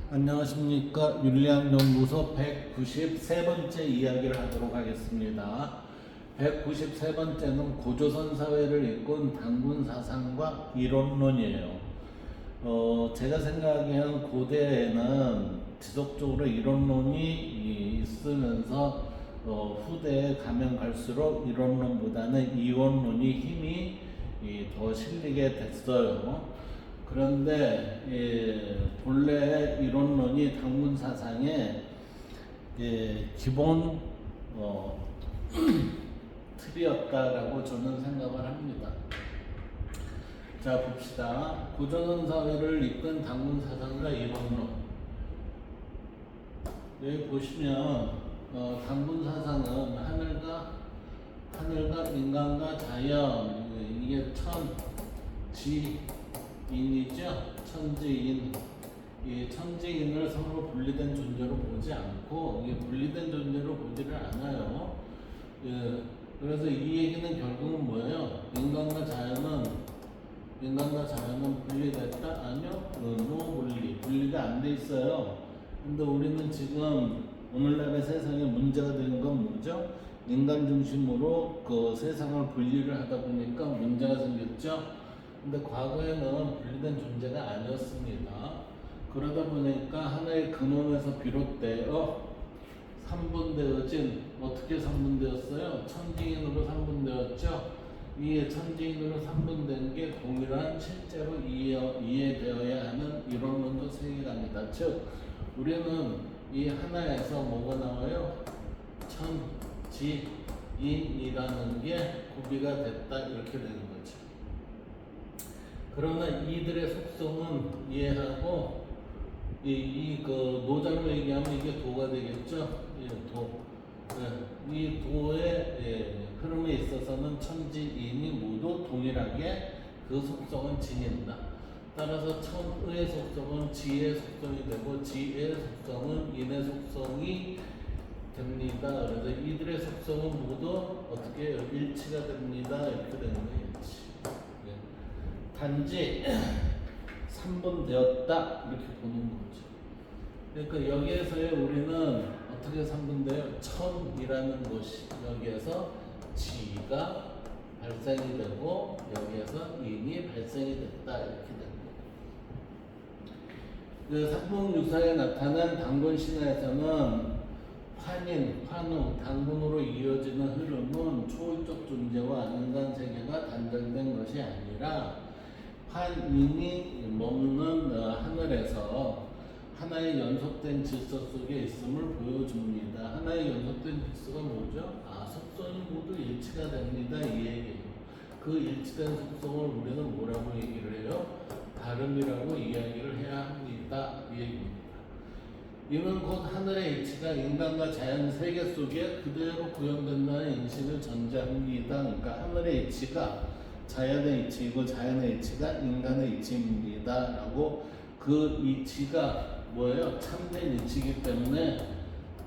안녕하십니까. 윤리학연구소 193번째 이야기를 하도록 하겠습니다. 193번째는 고조선 사회를 이끈 단군 사상과 이론론이에요. 제가 생각하기에는 고대에는 지속적으로 이론론이 있으면서 후대에 가면 갈수록 이론론보다는 이원론이 힘이 더 실리게 됐어요. 그런데 본래 이론론이 단군 사상의 기본 틀이었다라고 저는 생각을 합니다. 자, 봅시다. 고조선 사회를 이끈 단군 사상과 이론론. 여기 보시면 단군 사상은 하늘과 인간과 자연, 이게 천지인이죠. 천지인. 이 천지인을 서로 분리된 존재로 보지 않고, 이게 분리된 존재로 보지를 않아요. 그래서 이 얘기는 결국은 뭐예요? 인간과 자연은 분리됐다? 아니요. 분리가 안 돼 있어요. 근데 우리는 지금 오늘날의 세상에 문제가 되는 건 뭐죠? 인간 중심으로 그 세상을 분리를 하다 보니까 문제가 생겼죠? 근데 과거에는 분리된 존재가 아니었습니다. 그러다 보니까 하나의 근원에서 비롯되어 삼분되어진, 어떻게 삼분되었어요? 천지인으로 삼분되었죠? 이 천지인으로 삼분된 게 동일한 실제로 이해되어야 하는 이론론적 세계관이다. 즉, 우리는 이 하나에서 뭐가 나와요? 천지인이라는 게 구비가 됐다, 이렇게 되는 거죠. 그러나 이들의 속성은 이해하고, 그 노자로 얘기하면 이게 도가 되겠죠? 이 도의 흐름에 있어서는 천지인이 모두 동일하게 그 속성은 지닌다. 따라서 천의 속성은 지의 속성이 되고, 지의 속성은 인의 속성이 됩니다. 그래서 이들의 속성은 모두 어떻게 일치가 됩니다. 이렇게 되는 거예요. 일치. 단지 삼분되었다, 이렇게 보는 거죠. 그러니까 여기에서의 우리는 어떻게 삼분돼요? 천이라는 것이 여기에서 지가 발생이 되고, 여기에서 인이 발생이 됐다, 이렇게 됩니다. 그 삼분유사에 나타난 단군 신화에서는 환우, 단군으로 이어지는 흐름은 초월적 존재와 인간 세계가 단절된 것이 아니라 환인이 머무는 하늘에서 하나의 연속된 질서 속에 있음을 보여줍니다. 하나의 연속된 질서가 뭐죠? 속성이 모두 일치가 됩니다, 이 얘기예요. 그 일치된 속성을 우리는 뭐라고 얘기를 해요? 다름이라고 이야기를 해야 합니다, 이 얘기입니다. 이는 곧 하늘의 이치가 인간과 자연 세계 속에 그대로 구현된다는 인식을 전제합니다. 그러니까 하늘의 이치가 자연의 이치이고, 자연의 이치가 인간의 이치입니다 라고, 그 이치가 뭐예요? 참된 이치이기 때문에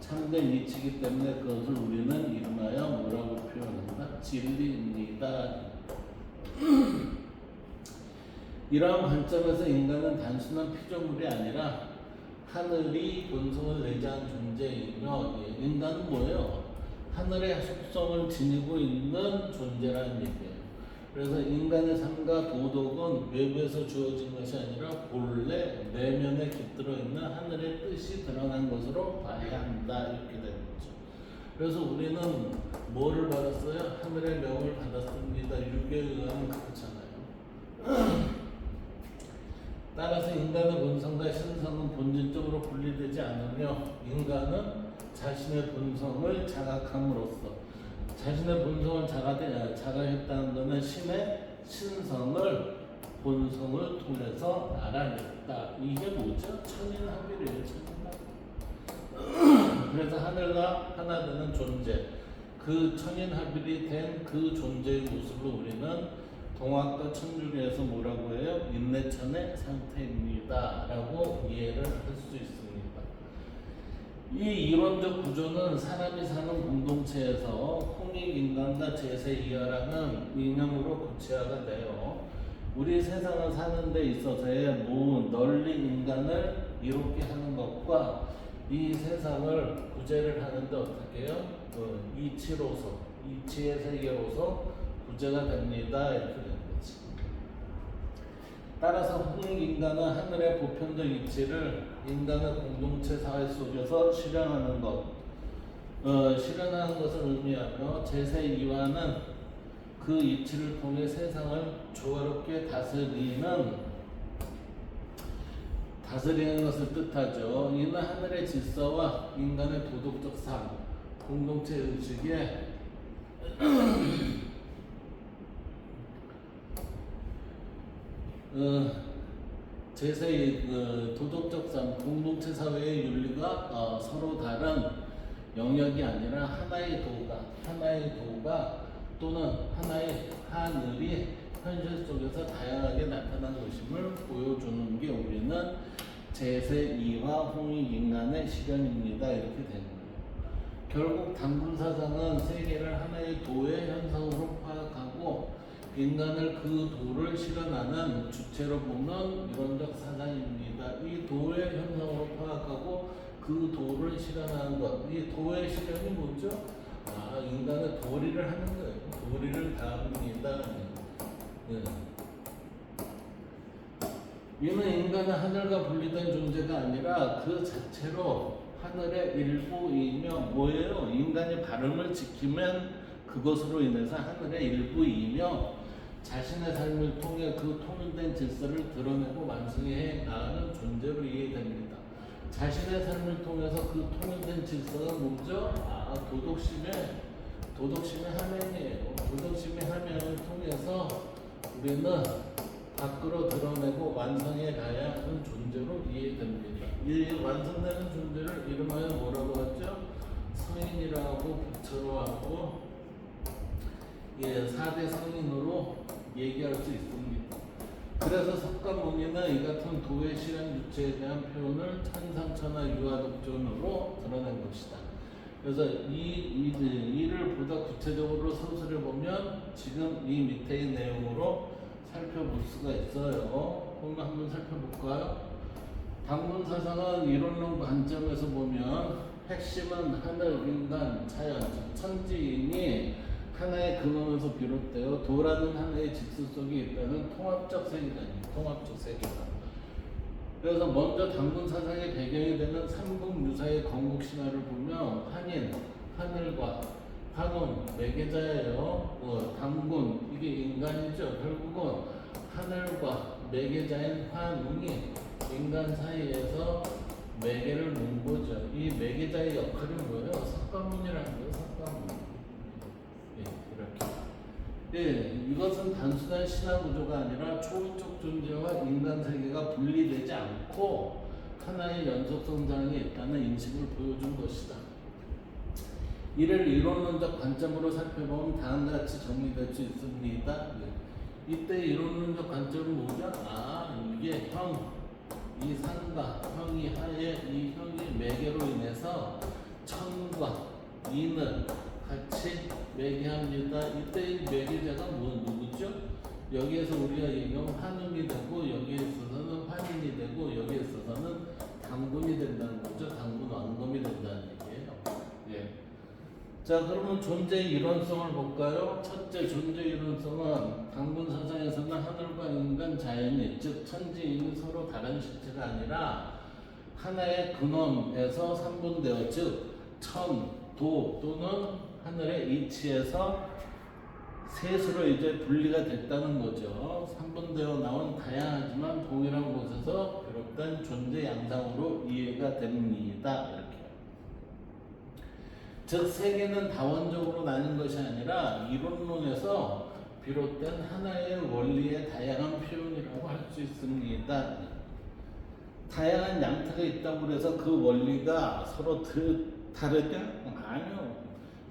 그것을 우리는 이름하여 뭐라고 표현한다? 진리입니다. 이러한 관점에서 인간은 단순한 피조물이 아니라 하늘이 본성을 내재한 존재이며, 인간은 뭐예요? 하늘의 속성을 지니고 있는 존재라는 얘기예요. 그래서 인간의 삶과 도덕은 외부에서 주어진 것이 아니라 본래 내면에 깃들어 있는 하늘의 뜻이 드러난 것으로 봐야 한다, 이렇게 되는 거죠. 그래서 우리는 뭐를 받았어요? 하늘의 명을 받았습니다. 율교에 의하면 그렇잖아요. 따라서 인간의 본성과 신성은 본질적으로 분리되지 않으며, 인간은 자신의 본성을 자각함으로써, 자신의 본성을 자각했다는 것은 신의 신성을 본성을 통해서 알아냈다. 이게 뭐죠? 천인합일이에요. 천인합일. 그래서 하늘과 하나 되는 존재, 그 천인합일이 된 그 존재의 모습을 우리는 동학과 천주교에서 뭐라고 해요? 인내천의 상태입니다 라고 이해를 할 수 있습니다. 이 이론적 구조는 사람이 사는 공동체에서 홍익인간과 제세이하라는 이념으로 구체화가 돼요. 우리 세상을 사는 데 있어서의 널리 인간을 이롭게 하는 것과 이 세상을 구제를 하는데 어떻게 해요? 이치로서, 이치의 세계로서 구제가 됩니다. 이렇게 되는 거지. 따라서 홍익인간은 하늘의 보편적 이치를 인간의 공동체 사회 속에서 실현하는 것, 실현하는 것을 의미하며 제세2와는 그 이치를 통해 세상을 조화롭게 다스리는 것을 뜻하죠. 이는 하늘의 질서와 인간의 도덕적 삶, 공동체 의식에 제세의 도덕적 삶, 공동체 사회의 윤리가 서로 다른 영역이 아니라 하나의 도가 또는 하나의 하늘이 현실 속에서 다양하게 나타난 것임을 보여주는 게 우리는 제세2와 홍익인간의 실현입니다. 이렇게 되는 거예요. 결국 당군사상은 세계를 하나의 도의 현상으로 파악하고 인간을 그 도를 실현하는 주체로 보는 이론적 사상입니다. 이 도의 현상으로 파악하고 그 도를 실현하는 것, 이 도의 실현이 뭐죠? 인간의 도리를 하는 거예요. 도리를 다합니다. 이는 인간은 하늘과 분리된 존재가 아니라 그 자체로 하늘의 일부이며 뭐예요? 인간이 발음을 지키면 그것으로 인해서 하늘의 일부이며 자신의 삶을 통해 그 통일된 질서를 드러내고 완성해 나가는 존재로 이해됩니다. 자신의 삶을 통해서 그 통일된 질서가 뭐죠? 도덕심의 함양이에요. 도덕심의 함양을 통해서 우리는 밖으로 드러내고 완성해 가야 하는 존재로 이해됩니다. 이 완성되는 존재를 이름하여 뭐라고 하죠? 성인이라고 부처로 하고 4대 성인으로 얘기할 수 있습니다. 그래서 석가모니는 이 같은 도의 실현 주체에 대한 표현을 천상천하 유화독존으로 드러낸 것이다. 그래서 이를 보다 구체적으로 서술해 보면 지금 이 밑에의 내용으로 살펴볼 수가 있어요. 그럼 한번 살펴볼까요? 당군사상은 이론론 관점에서 보면 핵심은 하늘, 인간, 자연, 천지인이 하나의 근원에서 비롯되어 도라는 하나의 직수 속에 있다는 통합적 세계관. 그래서 먼저 당군사상의 배경이 되는 삼국유사의 건국신화를 보면 한인, 하늘과 한운, 매개자예요. 당군, 이게 인간이죠. 결국은 하늘과 매개자인 한운이 인간 사이에서 매개를 놓은 거죠. 이 매개자의 역할이 뭐예요? 석가모니라는 거예요. 석가모니. 이것은 단순한 신화 구조가 아니라 초월적 존재와 인간 세계가 분리되지 않고 하나의 연속 성장이 있다는 인식을 보여준 것이다. 이를 이론론적 관점으로 살펴보면 다음과 같이 정리될 수 있습니다. 이때 이론론적 관점은 뭐죠? 이게 이 산과 형이 하에 이 형이 매개로 인해서 천과 인을 같이 매개합니다. 이때 매개자가 누구죠? 여기에서 우리가 얘기하면 한음이 되고 여기에 있어서는 환인이 되고 여기에 있어서는 당군이 된다는 거죠. 당군 왕검이 된다는 얘기예요. 자, 그러면 존재 이론성을 볼까요? 첫째, 존재 이론성은 당군 사상에서는 하늘과 인간, 자연이 즉 천지인이 서로 다른 실체가 아니라 하나의 근원에서 삼분되어 즉 천, 도 또는 하늘의 이치에서 셋으로 이제 분리가 됐다는 거죠. 삼분되어 나온 다양하지만 동일한 곳에서 비롯된 존재 양상으로 이해가 됩니다. 이렇게. 즉 세계는 다원적으로 나뉜 것이 아니라 이론론에서 비롯된 하나의 원리의 다양한 표현이라고 할 수 있습니다. 다양한 양태가 있다고 해서 그 원리가 서로 다르냐? 아니요.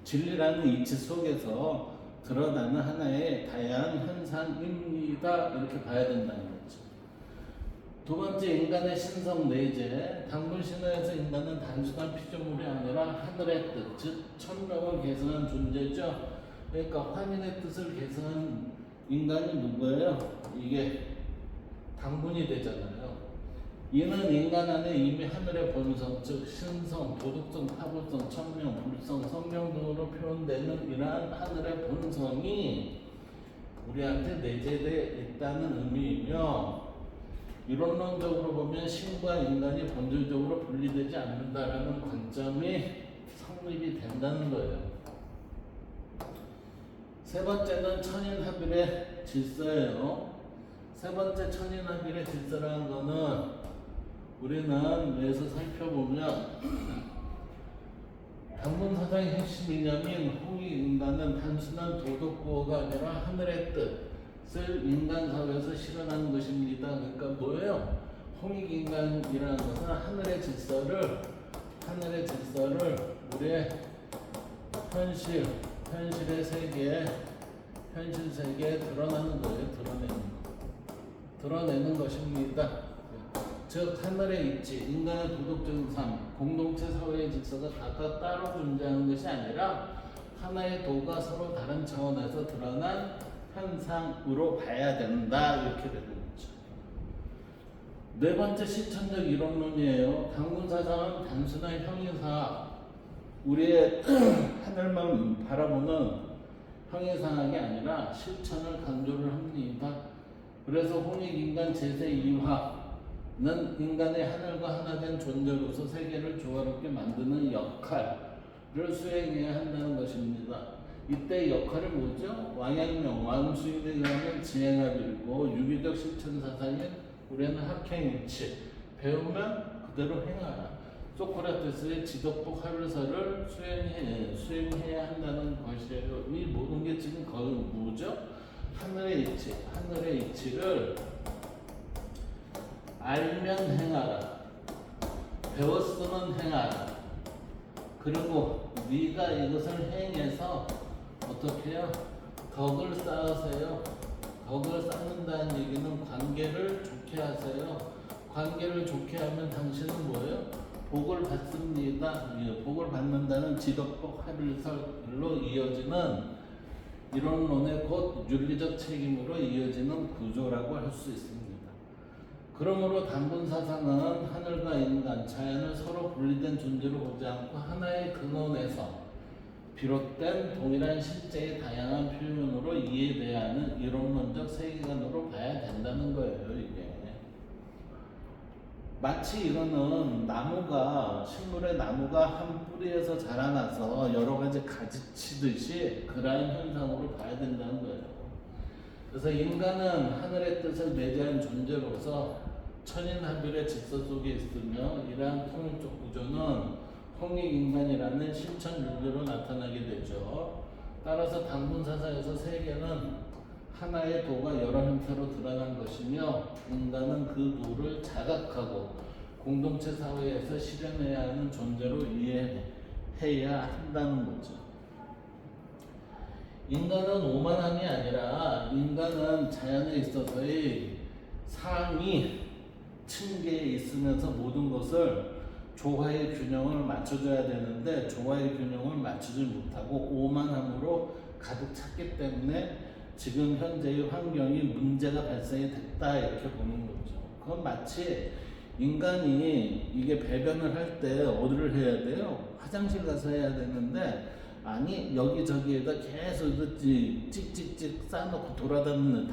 진리라는 이치 속에서 드러나는 하나의 다양한 현상입니다. 이렇게 봐야 된다는 거죠. 두 번째, 인간의 신성 내재. 당군 신화에서 인간은 단순한 피조물이 아니라 하늘의 뜻, 즉 천명을 계승한 존재죠. 그러니까 환인의 뜻을 계승한 인간이 누구예요? 이게 당군이 되잖아요. 이는 인간 안에 이미 하늘의 본성, 즉 신성, 도덕성, 타고성, 천명, 불성, 성명 등으로 표현되는 이러한 하늘의 본성이 우리한테 내재되어 있다는 의미이며, 이론론적으로 보면 신과 인간이 본질적으로 분리되지 않는다라는 관점이 성립이 된다는 거예요. 세 번째는 천인합일의 질서예요. 세 번째 천인합일의 질서라는 거는 우리는 여기서 살펴보면 당분사상의 핵심 이념인 홍익인간은 단순한 도덕구호가 아니라 하늘의 뜻을 인간 사회에서 실현하는 것입니다. 그러니까 뭐예요? 홍익인간이라는 것은 하늘의 질서를 우리의 현실의 세계에, 현실 세계에 드러나는 거예요. 드러내는 것입니다. 즉 하늘의 이치, 인간의 도덕적인 삶, 공동체 사회의 질서가 각각 따로 존재하는 것이 아니라 하나의 도가 서로 다른 차원에서 드러난 현상으로 봐야 된다, 이렇게 되는 거죠. 네 번째 실천적 이론론이에요. 당군사상은 단순한 형이상학, 우리의 하늘만 바라보는 형이상학이 아니라 실천을 강조를 합니다. 그래서 홍익인간 제세2화 는 인간의 하늘과 하나 된 존재로서 세계를 조화롭게 만드는 역할을 수행해야 한다는 것입니다. 이때 역할이 뭐죠? 왕양명, 왕수인에 의하면 지행하기고, 유기적 실천 사상인 우리는 학행일치, 배우면 그대로 행하라. 소크라테스의 지덕복 하루사를 수행해야 한다는 것이에요. 이 모든 게 지금 거의 뭐죠? 하늘의 이치를 알면 행하라, 배웠으면 행하라. 그리고 네가 이것을 행해서 어떻게 해요? 덕을 쌓으세요. 덕을 쌓는다는 얘기는 관계를 좋게 하세요. 관계를 좋게 하면 당신은 뭐예요? 복을 받습니다. 복을 받는다는 지덕복 합일설로 이어지는 이론론의 곧 윤리적 책임으로 이어지는 구조라고 할 수 있습니다. 그러므로 당군사상은 하늘과 인간, 자연을 서로 분리된 존재로 보지 않고 하나의 근원에서 비롯된 동일한 실제의 다양한 표현으로 이해돼야 하는 이론론적 세계관으로 봐야 된다는 거예요. 이게 마치 이거는 식물의 나무가 한 뿌리에서 자라나서 여러 가지 가지치듯이 그러한 현상으로 봐야 된다는 거예요. 그래서 인간은 하늘의 뜻을 내재한 존재로서 천인합일의 질서 속에 있으며, 이러한 통일적 구조는 홍익인간이라는 실천윤리로 나타나게 되죠. 따라서 당군사상에서 세계는 하나의 도가 여러 형태로 드러난 것이며, 인간은 그 도를 자각하고 공동체 사회에서 실현해야 하는 존재로 이해해야 한다는 거죠. 인간은 오만함이 아니라 인간은 자연에 있어서의 상위 층계에 있으면서 모든 것을 조화의 균형을 맞춰줘야 되는데, 조화의 균형을 맞추지 못하고 오만함으로 가득 찼기 때문에 지금 현재의 환경이 문제가 발생이 됐다, 이렇게 보는 거죠. 그건 마치 인간이 이게 배변을 할 때 어디를 해야 돼요? 화장실 가서 해야 되는데, 아니 여기저기에다 계속 찍찍찍 쌓아놓고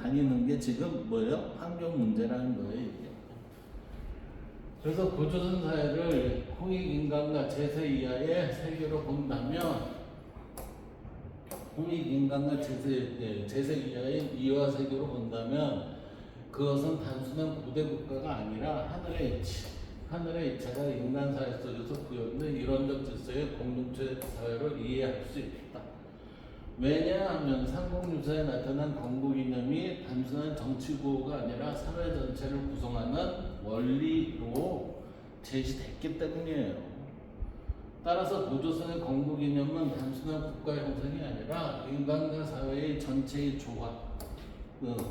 다니는 게 지금 뭐예요? 환경 문제라는 거예요, 이게. 그래서 고조선 사회를 홍익인간과 제세 이하의 세계로 본다면, 홍익인간과 제세 이하의 이화 세계로 본다면, 그것은 단순한 고대 국가가 아니라 하늘의 이체가 인간 사회 속에서 구현된 이론적 질서의 공동체 사회로 이해할 수 있다. 왜냐하면 삼국유사에 나타난 건국이념이 단순한 정치구호가 아니라 사회 전체를 구성하는 원리로 제시됐기 때문이에요. 따라서 고조선의 건국이념은 단순한 국가 형성이 아니라 인간과 사회의 전체의 조화,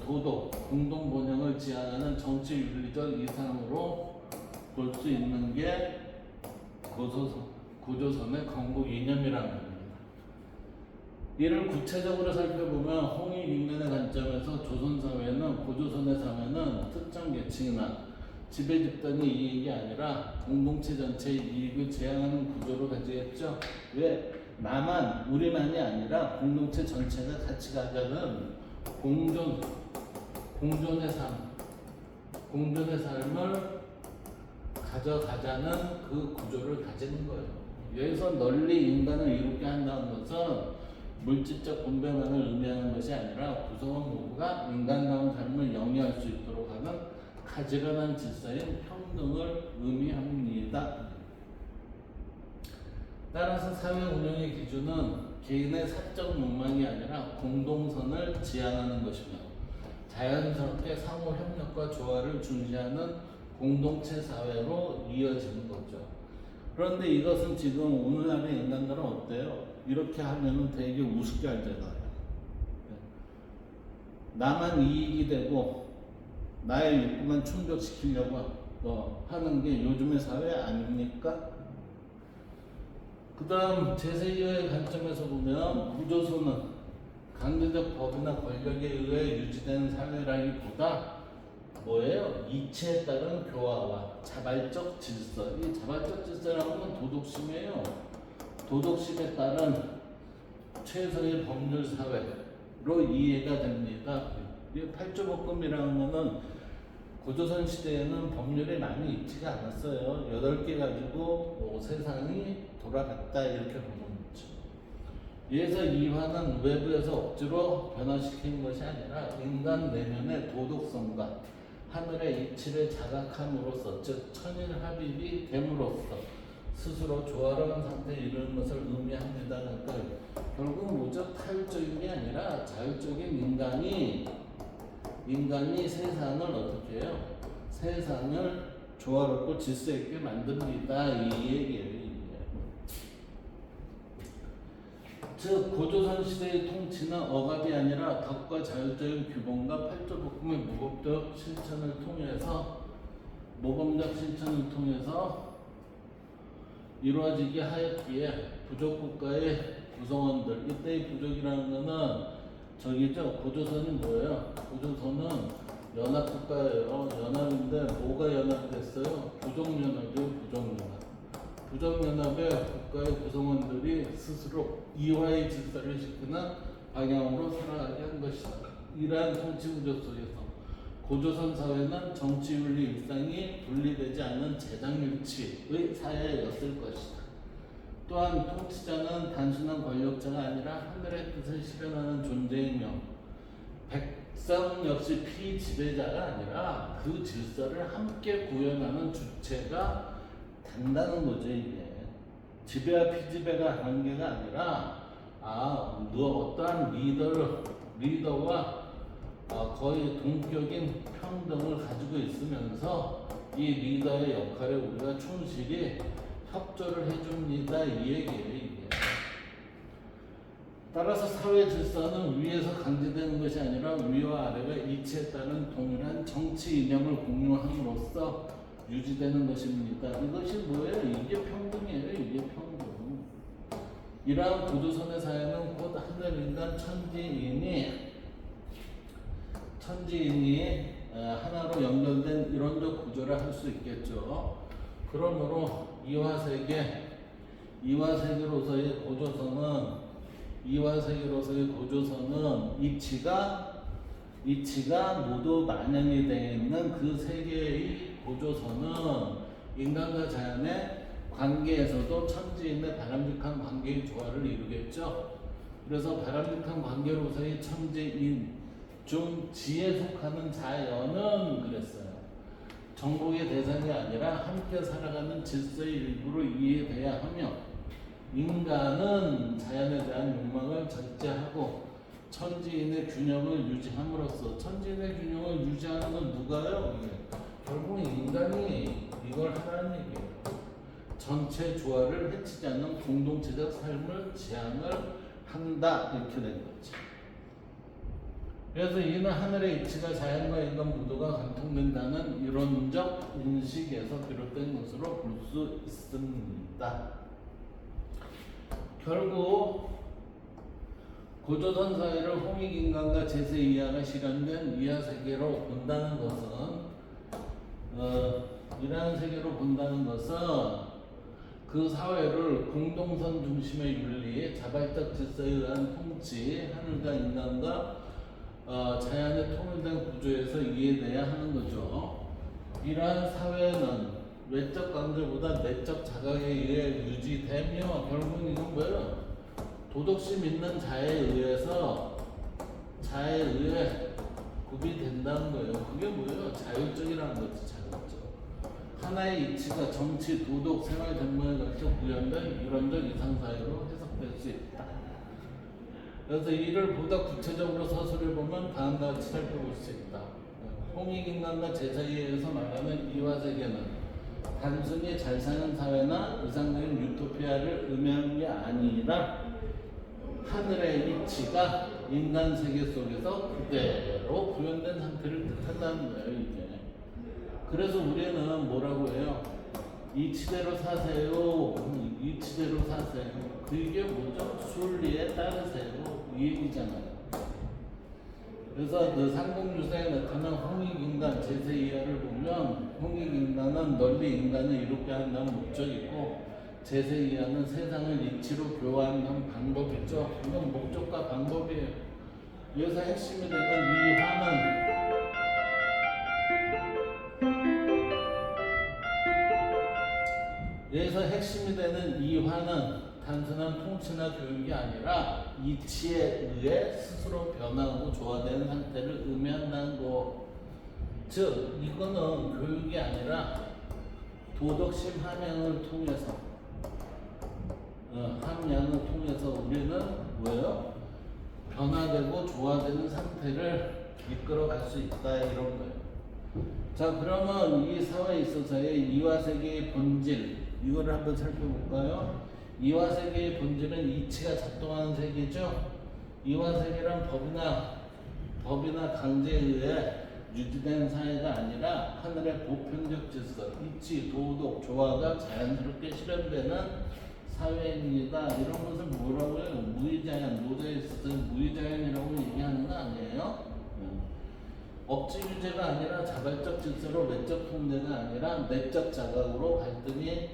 도덕, 공동 번영을 지향하는 정치 윤리적 이상으로 볼 수 있는 게 고조선의 건국 이념이라는 겁니다. 이를 구체적으로 살펴보면 홍익인간의 관점에서 조선 사회는, 고조선의 사회는 특정 계층이나 지배 집단이 이익이 아니라 공동체 전체의 이익을 지향하는 구조로 가지겠죠. 왜? 나만, 우리만이 아니라 공동체 전체가 같이 가자는 공존의 공존의 삶을 가져가자는 그 구조를 가지는 거예요. 여기서 널리 인간을 이롭게 한다는 것은 물질적 분배만을 의미하는 것이 아니라 구성원 모두가 인간다운 삶을 영위할 수 있도록 하는 가지런한 질서인 평등을 의미합니다. 따라서 사회 운영의 기준은 개인의 사적 욕망이 아니라 공동선을 지향하는 것이며 자연스럽게 상호 협력과 조화를 중시하는 공동체 사회로 이어지는 거죠. 그런데 이것은 지금 오늘날의 인간들은 어때요? 이렇게 하면은 되게 우습게 알잖아요. 나만 이익이 되고 나의 욕구만 충족시키려고 하는 게 요즘의 사회 아닙니까? 그 다음 제2의 관점에서 보면 구조선은 강제적 법이나 권력에 의해 유지되는 사회라기보다 뭐예요? 이치에 따른 교화와 자발적 질서. 이 자발적 질서라는 건 도덕심이에요. 도덕심에 따른 최소의 법률 사회로 이해가 됩니다. 이 팔조법금이라는 거는 고조선 시대에는 법률이 많이 있지가 않았어요. 8개 가지고 세상이 돌아갔다 이렇게 보는 거죠. 이래서 이화는 외부에서 억지로 변화시키는 것이 아니라 인간 내면의 도덕성과 하늘의 이치를 자각함으로써, 즉 천일합일이 됨으로써 스스로 조화로운 상태에 이르는 것을 의미합니다. 그러니까 결국 뭐죠? 타율적인 게 아니라 자율적인 인간이 세상을 어떻게 해요? 세상을 조화롭고 질서 있게 만듭니다. 이 얘기예요. 즉 고조선 시대의 통치는 억압이 아니라 덕과 자율적인 규범과 팔조복음의 모범적 실천을 통해서 이루어지게 하였기에 부족국가의 구성원들, 이때의 부족이라는 거는 저기죠. 고조선이 뭐예요? 고조선은 연합국가예요. 연합인데 뭐가 연합이 됐어요? 부족연합이에요. 부족연합의 국가의 구성원들이 스스로 이화의 질서를 지키는 방향으로 살아가게 한 것이다. 이러한 통치 구조 속에서 고조선 사회는 정치윤리 일상이 분리되지 않는 재정일치의 사회였을 것이다. 또한 통치자는 단순한 권력자가 아니라 하늘의 뜻을 실현하는 존재이며 백성 역시 피지배자가 아니라 그 질서를 함께 구현하는 주체가 된다는 거죠. 이게 지배와 피지배가 관계가 아니라 어떠한 리더와 거의 동격인 평등을 가지고 있으면서 이 리더의 역할에 우리가 충실히 협조를 해줍니다. 이 얘기예요. 이게. 따라서 사회 질서는 위에서 강제되는 것이 아니라 위와 아래가 이치에 따른 동일한 정치 이념을 공유함으로써 유지되는 것입니다. 이것이 뭐예요? 이게 평등이에요. 이게 평등. 이러한 고조선의 사회는 곧 하늘인간 천지인이 하나로 연결된 이론적 구조를 할 수 있겠죠. 그러므로 이화세계로서의 고조선은 이치가 모두 만연이 되어 있는 그 세계의 고조선은 인간과 자연의 관계에서도 천지인의 바람직한 관계의 조화를 이루겠죠. 그래서 바람직한 관계로서의 천지인 중 지에 속하는 자연은 그랬어요. 정복의 대상이 아니라 함께 살아가는 질서의 일부로 이해돼야 하며 인간은 자연에 대한 욕망을 절제하고 천지인의 균형을 유지함으로써 천지인의 균형을 유지하는 건 누가요? 결국 인간이 이걸 하라는 얘기예요. 전체 조화를 해치지 않는 공동체적 삶을 지향을 한다 이렇게 된 거지. 그래서 이는 하늘의 이치가 자연과 인간 모두가 관통된다는 이론적 인식에서 비롯된 것으로 볼 수 있습니다. 결국 고조선 사회를 홍익인간과 제세 이하가 실현된 이하세계로 본다는 것은 이러한 세계로 본다는 것은 그 사회를 공동선 중심의 윤리, 자발적 질서에 의한 통치, 하늘과 인간과 자연의 통일된 구조에서 이해돼야 하는 거죠. 이러한 사회는 외적 강조보다 내적 자각에 의해 유지되며 결국 이건 뭐예요? 도덕심 있는 자에 의해서 자에 의해 구비된다는 거예요. 그게 뭐예요? 자율적이라는 거지. 자율적. 하나의 이치가 정치, 도덕, 생활 전반에 걸쳐 구현된 이론적 이상사회로 해석될 수 있다. 그래서 이를 보다 구체적으로 서술해 보면 다음과 같이 살펴볼 수 있다. 홍익인간과 제사의에서 말하는 이화세계는 단순히 잘 사는 사회나 이상적인 유토피아를 의미하는 게 아니라 하늘의 이치가 인간 세계 속에서 그대로 구현된 상태를 뜻한다는 거예요, 이게. 그래서 우리는 뭐라고 해요? 이치대로 사세요. 이치대로 사세요. 그게 뭐죠? 순리에 따르세요. 이 얘기잖아요. 그래서 그 상공유사에 나타난 홍익인간 제세이하를 보면 홍익인간은 널리 인간을 이롭게 한다는 목적이고 제세이하는 세상을 이치로 교화하는 방법이죠. 이건 목적과 방법이에요. 여기서 핵심이 되는 이 화는 여기서 핵심이 되는 이 화는 단순한 통치나 교육이 아니라 이치에 의해 스스로 변화하고 조화되는 상태를 의미한다는 거. 즉 이거는 교육이 아니라 도덕심 함양을 통해서 함양을 통해서 우리는 뭐예요? 변화되고 조화되는 상태를 이끌어갈 수 있다 이런 거예요. 자 그러면 이 사회에 있어서의 이화세계의 본질 이거를 한번 살펴볼까요? 이화세계의 본질은 이치가 작동하는 세계죠. 이화세계란 법이나 강제에 의해 유지된 사회가 아니라 하늘의 보편적 질서, 이치, 도덕, 조화가 자연스럽게 실현되는 사회입니다. 이런 것을 뭐라고 해요? 무의자연, 노자에 있어서 무의자연이라고 얘기하는 거 아니에요? 억지 규제가 아니라 자발적 질서로 외적 통제가 아니라 내적 자각으로 갈등이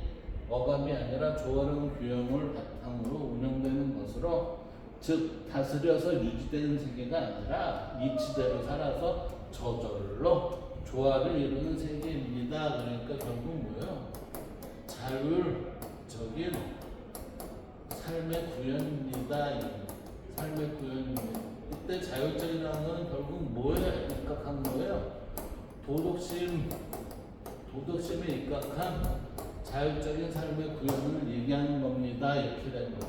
억압이 아니라 조화로운 규형을 바탕으로 운영되는 것으로 즉 다스려서 유지되는 세계가 아니라 이치대로 살아서 저절로 조화를 이루는 세계입니다. 그러니까 결국 뭐예요? 자율적인 삶의 구현입니다. 삶의 구현입니다. 이때 자율적이라는 건 결국 뭐에 입각한 거예요? 도덕심에 입각한 자율적인 삶의 구현을 얘기하는 겁니다. 이렇게 된 겁니다.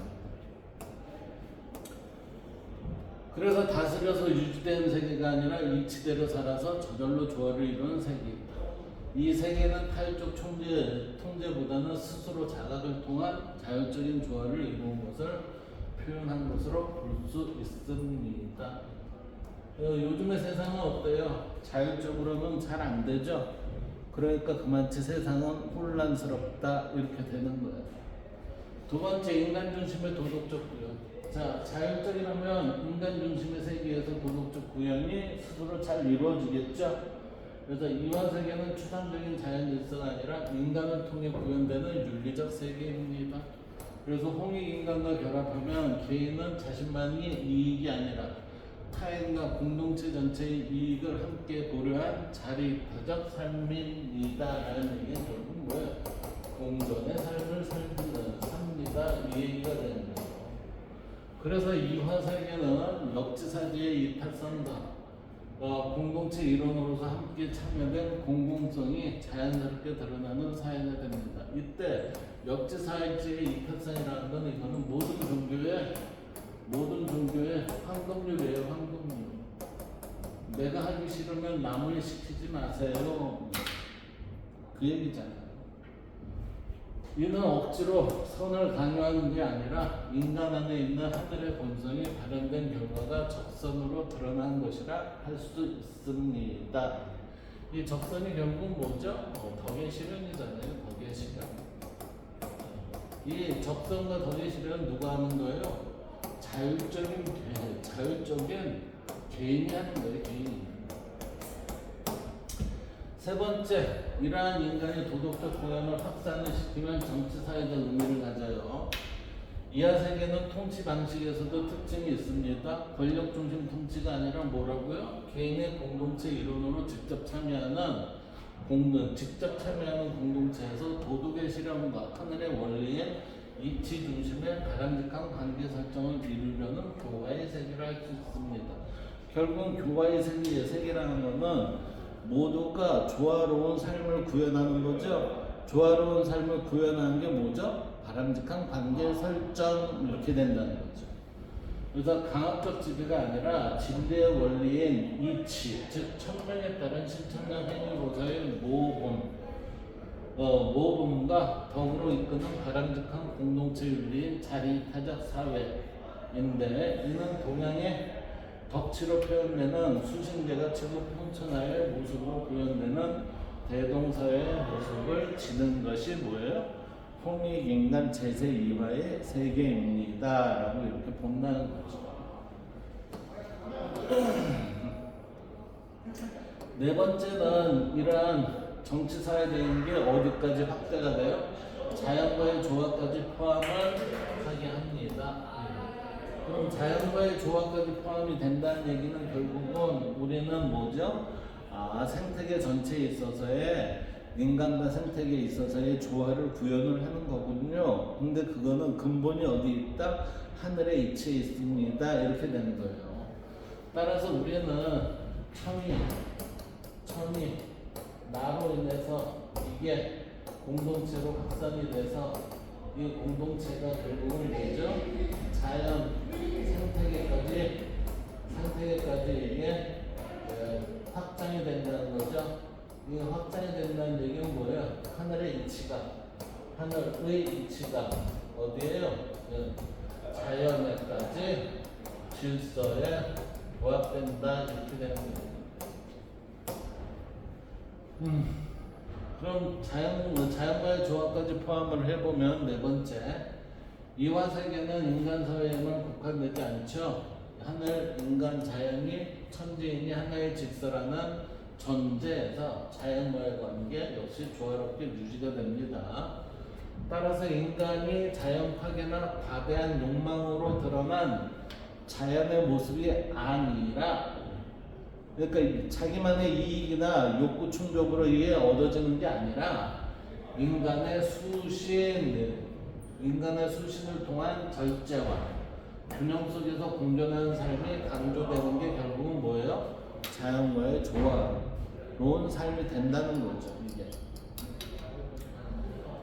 그래서 다스려서 유지되는 세계가 아니라 이치대로 살아서 저절로 조화를 이루는 세계이다. 이 세계는 타율적 통제보다는 스스로 자각을 통한 자율적인 조화를 이루는 것을 표현한 것으로 볼 수 있습니다. 요즘의 세상은 어때요? 자율적으로는 잘 안 되죠? 그러니까 그만치 세상은 혼란스럽다 이렇게 되는 거예요. 두 번째 인간 중심의 도덕적 구현. 자 자율적이라면 인간 중심의 세계에서 도덕적 구현이 스스로 잘 이루어지겠죠. 그래서 이화세계는 추상적인 자연 질서가 아니라 인간을 통해 구현되는 윤리적 세계입니다. 그래서 홍익인간과 결합하면 개인은 자신만이 이익이 아니라 타인과 공동체 전체의 이익을 함께 고려한 자립적 삶입니다라는 얘기는 결국 뭐예요? 공존의 삶을 삽니다. 이 얘기가 되는 거죠. 그래서 이화세계는 역지사지의 이탈성과 공동체 일원으로서 함께 참여된 공공성이 자연스럽게 드러나는 사회가 됩니다. 이때 역지사지의 이탈성이라는 건 이거는 모든 종교의 황금률이에요. 황금률. 내가 하기 싫으면 남을 시키지 마세요. 그 얘기잖아요. 이는 억지로 선을 강요하는 게 아니라 인간 안에 있는 하늘의 본성이 발현된 결과가 적선으로 드러난 것이라 할 수 있습니다. 이 적선이 결국 뭐죠? 덕의 실현이잖아요. 덕의 실현. 이 적선과 덕의 실현 누가 하는 거예요? 자율적인 개인이 하는 거예요. 개인이. 세 번째, 이러한 인간의 도덕적 고연을 확산을 시키면 정치사회적 의미를 가져요. 이하 세계는 통치 방식에서도 특징이 있습니다. 권력 중심 통치가 아니라 뭐라고요? 개인의 공동체 이론으로 직접 참여하는 공동체에서 도덕의 실현과 하늘의 원리인 이치 중심의 바람직한 관계 설정을 이루려는 교화의 세계를 할 수 있습니다. 결국은 교화의 세계라는 것은 모두가 조화로운 삶을 구현하는 거죠. 조화로운 삶을 구현하는 게 뭐죠? 바람직한 관계 설정 이렇게 된다는 거죠. 그래서 강압적 지배가 아니라 진대의 원리인 이치, 즉 천명에 따른 실천적 행위로서의 모범과 덕으로 이끄는 바람직한 공동체 윤리인 자리타적 사회인데, 이는 동양의 덕치로 표현되는 수신제가 지구 평천하의 모습으로 표현되는 대동사의 모습을 지는 것이 뭐예요? 홍익인간 제세2화의 세계입니다 라고 이렇게 본다는 거죠. 네 번째는 이러한 정치사회적인 게 어디까지 확대가 돼요? 자연과의 조화까지 포함을 하게 합니다. 그럼 자연과의 조화까지 포함이 된다는 얘기는 결국은 우리는 뭐죠? 생태계 전체에 있어서의 인간과 생태계에 있어서의 조화를 구현을 하는 거군요. 근데 그거는 근본이 어디 있다? 하늘의 이치에 있습니다. 이렇게 되는 거예요. 따라서 우리는 천이 나로 인해서 이게 공동체로 확산이 돼서 이 공동체가 결국은 뭐죠? 자연 생태계까지 이게 확장이 된다는 거죠. 이 확장이 된다는 얘기는 뭐예요? 하늘의 이치가 어디에요? 자연에까지 질서에 부합된다 이렇게 되는 거예요. 그럼 자연과의 조화까지 포함을 해보면 네 번째, 이화 세계는 인간 사회에만 국한되지 않죠. 하늘, 인간, 자연이 천지인이 하나의 질서라는 전제에서 자연과의 관계 역시 조화롭게 유지가 됩니다. 따라서 인간이 자연 파괴나 과대한 욕망으로 드러난 자연의 모습이 아니라, 그러니까 자기만의 이익이나 욕구 충족으로 의해 얻어지는 게 아니라 인간의 수신을 통한 절제와 균형 속에서 공존하는 삶이 강조되는 게 결국은 뭐예요? 자연과의 조화로운 삶이 된다는 거죠. 이게.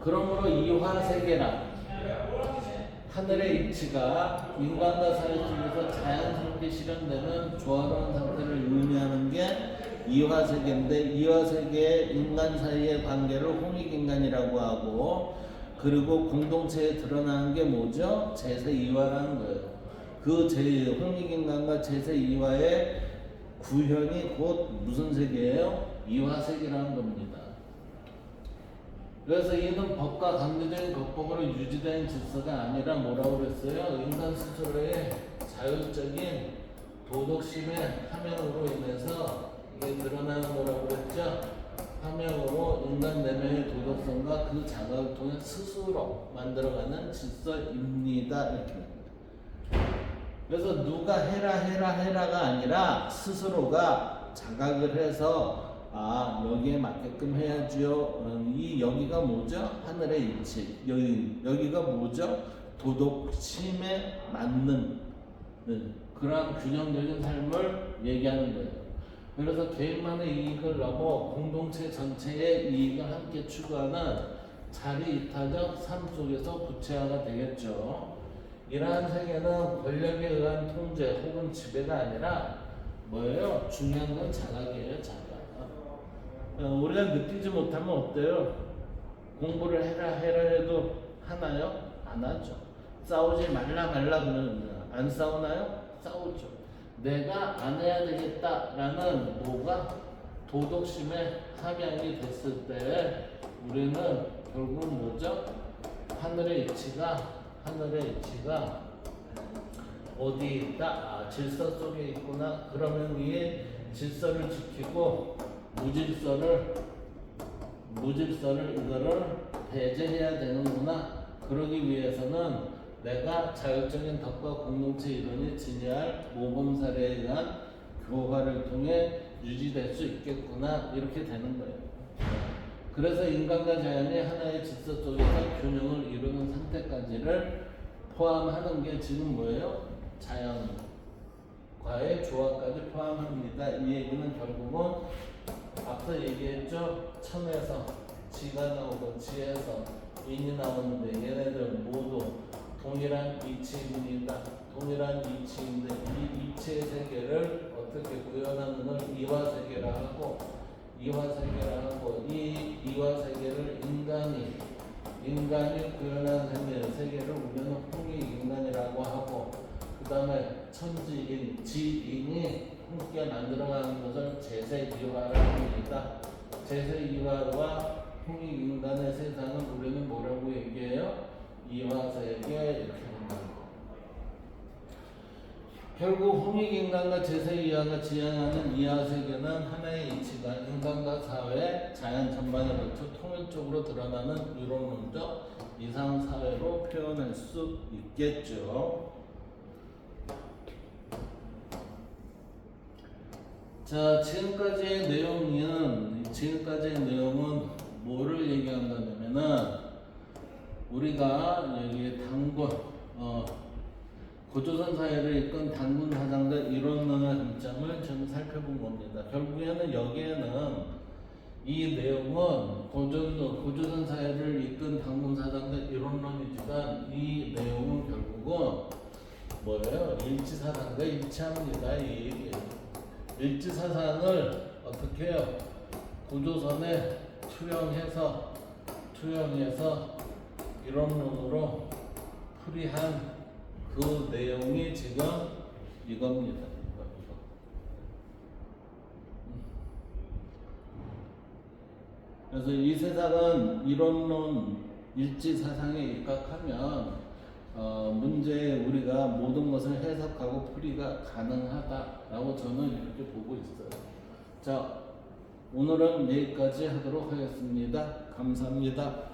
그러므로 이화 세계란 하늘의 이치가 인간과 사회 속에서 자연스럽게 실현되는 조화로운 상태를 의미하는 게 이화 세계인데, 이화 세계의 인간 사이의 관계를 홍익인간이라고 하고, 그리고 공동체에 드러나는 게 뭐죠? 제세2화라는 거예요. 그 홍익인간과 제세2화의 구현이 곧 무슨 세계예요? 이화 세계라는 겁니다. 그래서 이는 법과 강제적인 법법으로 유지된 질서가 아니라 뭐라고 그랬어요? 인간 스스로의 자율적인 도덕심의 함양으로 인해서 이게 드러나는 거라고 그랬죠? 함양으로 인간 내면의 도덕성과 그 자각을 통해 스스로 만들어가는 질서입니다. 이렇게. 그래서 누가 해라가 아니라 스스로가 자각을 해서 여기에 맞게끔 해야지요. 여기가 뭐죠? 하늘의 이치. 여기가 뭐죠? 도덕심에 맞는 그러한 균형적인 삶을 얘기하는 거예요. 그래서 개인만의 이익을 넘어 공동체 전체의 이익을 함께 추구하는 자리이타적 삶 속에서 구체화가 되겠죠. 이러한 세계는 권력에 의한 통제 혹은 지배가 아니라 뭐예요? 중요한 건 자각이에요. 자각. 우리가 느끼지 못하면 어때요? 공부를 해라 해도 하나요? 안 하죠. 싸우지 말라 그러면 안 싸우나요? 싸우죠. 내가 안 해야 되겠다라는 뭐가 도덕심의 함양이 됐을 때 우리는 결국은 뭐죠? 하늘의 이치가 어디 있다? 질서 속에 있구나. 그러면 이 질서를 지키고 무질서를 무질서를 이거를 배제해야 되는구나. 그러기 위해서는 내가 자율적인 덕과 공동체 이론이 진위할 모범 사례에 의한 교화를 통해 유지될 수 있겠구나. 이렇게 되는 거예요. 그래서 인간과 자연이 하나의 질서 속에서 균형을 이루는 상태까지를 포함하는 게 지금 뭐예요? 자연과의 조화까지 포함합니다. 이 얘기는 결국은 앞서 얘기했죠? 천에서 지가 나오고 지에서 인이 나오는데 얘네들 모두 동일한 이치입니다. 동일한 이치인데 이 이치의 세계를 어떻게 구현하는 걸 이화세계라 하고, 이화세계라 하고, 이 이화세계를 인간이 구현한 세계를 우리는 홍익인간이라고 하고, 그 다음에 천지인, 지인이 함께 만들어가는 것을 제세이화를 합니다. 제세이화와 홍익인간의 세상은 우리는 뭐라고 얘기해요? 이화세계 이렇게 한다고. 결국 홍익인간과 제세이화가 지향하는 이화세계는 하나의 이치가 인간과 사회, 자연 전반에 걸쳐 통일적으로 드러나는 이론론적 이상사회로 표현할 수 있겠죠. 자, 지금까지의 내용은 뭐를 얘기한다면은 우리가 여기 고조선 사회를 이끈 단군 사상들 이론론의 관점을 좀 살펴본 겁니다. 결국에는 여기에는 이 내용은 고조선 사회를 이끈 단군 사상들 이론론이지만 이 내용은 결국은 뭐예요? 일치사상과 일치합니다. 이 얘기예요. 일치사상을 어떻게 해요? 고조선에 투영해서 이론론으로 풀이한 그 내용이 지금 이겁니다. 이거. 그래서 이 세상은 이론론 일치사상에 입각하면 문제에 우리가 모든 것을 해석하고 풀이가 가능하다라고 저는 이렇게 보고 있어요. 자, 오늘은 여기까지 하도록 하겠습니다. 감사합니다.